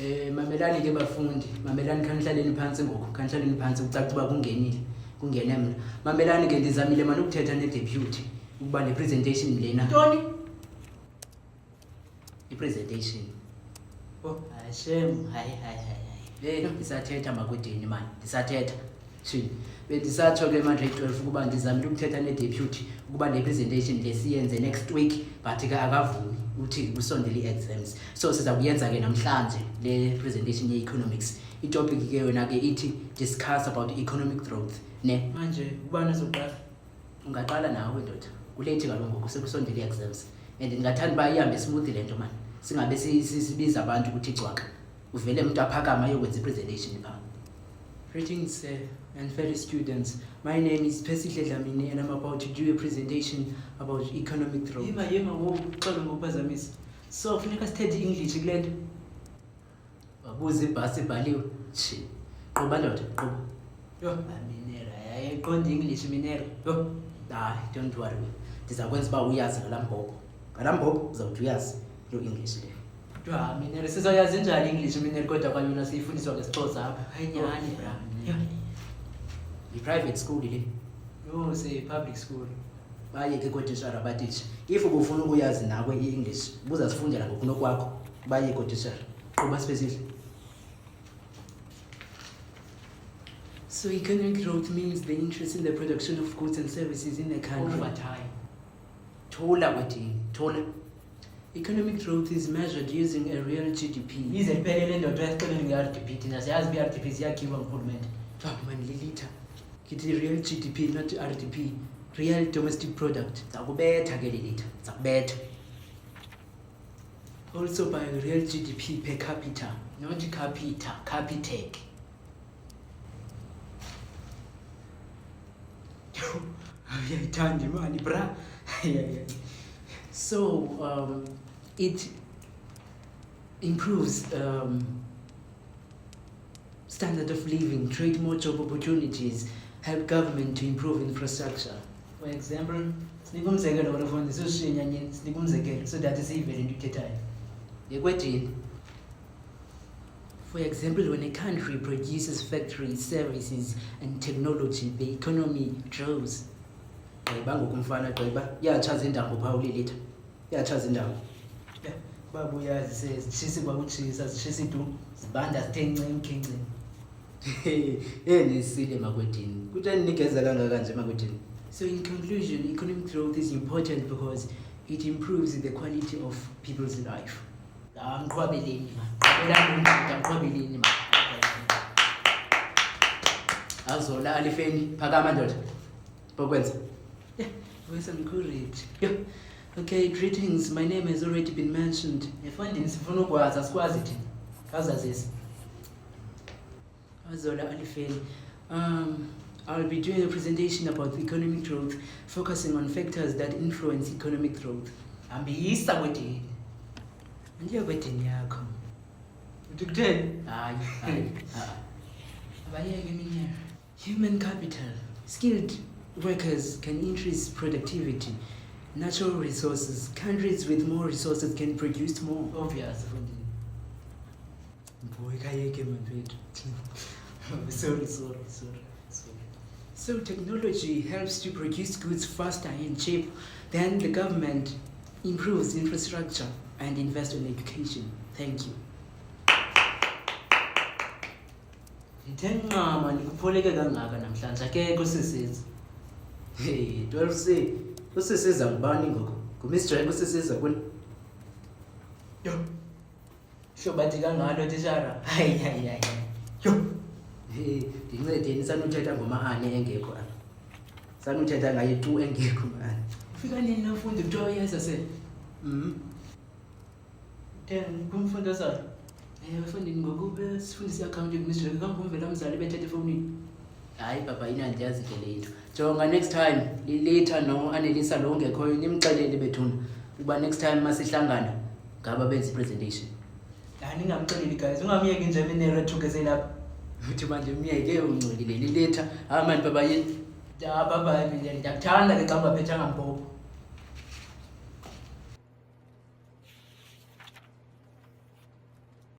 Mamelani ke bafundi, mamelani khanihlaleni phansi ngoku, khanihlaleni phansi ucaca uba kungene mna. Mamelani ke ndizamile manje ukuthetha ne-deputy ukuba le presentation lena. Ntoni? I-presentation. Oh, shem, hayi. No, ndisathetha makudini mani, ndisathetha. Shini. Bendisatsho ke manje 12 ukuba ndizamile ukuthetha ne-deputy ukuba le presentation le siyenze next week but ke akavumi uthi kusondele i-exams. So siza kuyenza ke namhlanje le presentation ye-economics. I-topic ke yona ke ithi discuss about economic growth. Ne Manje ubani uzoqala? Ungaqala nawe ndoda. Kulethi kaloku ngoku sekusondele i-exams. And ndingathanda uba ihambe smooth le nto mani. Singabe sibiza abantu ukuthi cwaka. Uvele umuntu aphakama ayokwenza i-presentation pha. Greetings and fellow students. My name is Percy Dlamini and I'm about to do a presentation about economic growth. Yema ngokuxola ngokuphazamisa. So funeka sithethe English kule nto. Wabuza ibhasi ibhaliwe. Qoba ndoda, qoba. Yo, minera, yayiqonda English minera. Yo, don't worry. Ndizakwenza uba uyazi ngalambhoko. Ngalambhoko uzawuthi uyazi lo English le. Minera sizoyazi njani English minera kodwa kwayona siyifundiswa ngeSixhosa apha. Hayinyani bra. I-private school le. Yo, public school. Baye ke kotishara batithi if ubufuna ukuyazi nawe i-English buza sifundela ngokunokwakho baye kotishara. Qoba specific. So economic growth means the interest in the production of goods and services in the country. Over time. Thola kwathi, thola. Economic growth is measured using a real GDP. Ize liphelele ndoda yasixeleni nge-RDP thina siyazi i-RDP ziyakhiwa ngurhulumente. Man lilitha. Kithi real GDP not RDP. Real domestic product. Zakubetha ke lilitha. Zakubetha. Also by real GDP per capita, Not capita, Capitec. Uyayithanda imali bra. So it improves standard of living, create more job opportunities, help government to improve infrastructure. For example, sinika umzekelo bafundi soshinya nyini sinika umzekelo so that siyivele into ithethayo. Yekwethini. For example, when a country produces factories, services and technology, the economy grows. Bangokumfana gqiba iyachaza indawo phaa ulilitha. Iyachaza indawo. Babuyazi sezitshisi kwakutshisa zitshisa itu zibanda zithe nkcinkci. Nisile makwedini. Kutheni nikeza kangaka nje makwedini? So in conclusion, economic growth is important because it improves the quality of people's life. Amqhwabeleni ma. Amqhwabeleni ma. Azola alifeni phakama ndoda. Bokwenza. Where's some courage? Okay, greetings. My name has already been mentioned. Efundini sifuna ukwazi asikwazi thina. Kazazisi. Azola alifeni. I'll be doing a presentation about economic growth, focusing on factors that influence economic growth. Ambiyisa kwedini. Ndiya kwedini yakho. Uthi kutheni? Hayi. Abayeke minyaka. Human capital. Skilled workers can increase productivity. Natural resources. Countries with more resources can produce more. Obvious fundini. Boy, kayeke mantwethu. Sorry. So technology helps to produce goods faster and cheap. Then the government improves infrastructure and invests in education. Thank you. Ndithenqama nikupholeke kangaka namhlanje akekho sisiza. 12C. Usisiza ngubani ngoku? Ngumiss Jack usisiza kuni? Yo. Shobathi kangalo tishara. Hayi. Yo. Ndincedeni sanuthetha ngoma-ane engekho apha. Sanuthetha ngaye tu engekho mani. Ufika nini nafundi kuthiwa uyeza se? Kumfundo salo? Bafundini ngoku sifundisa i-accounting Miss Jack kangumvela umzali bethethe efowunini. Hayi baba inandiyazi ke le nto. Jonga next time later no Anelisa lo ongekhoyo nimxelele bethuna ukuba next time masihlangana ngaba benza i-presentation. Ningamxeleli guys ungamyeki nje minera thukeze lapha. Uthi manje umyeke ungcolile later. Manje baba yini? Baba mina ndiyakuthanda ke xa ungaphethanga mbhobho.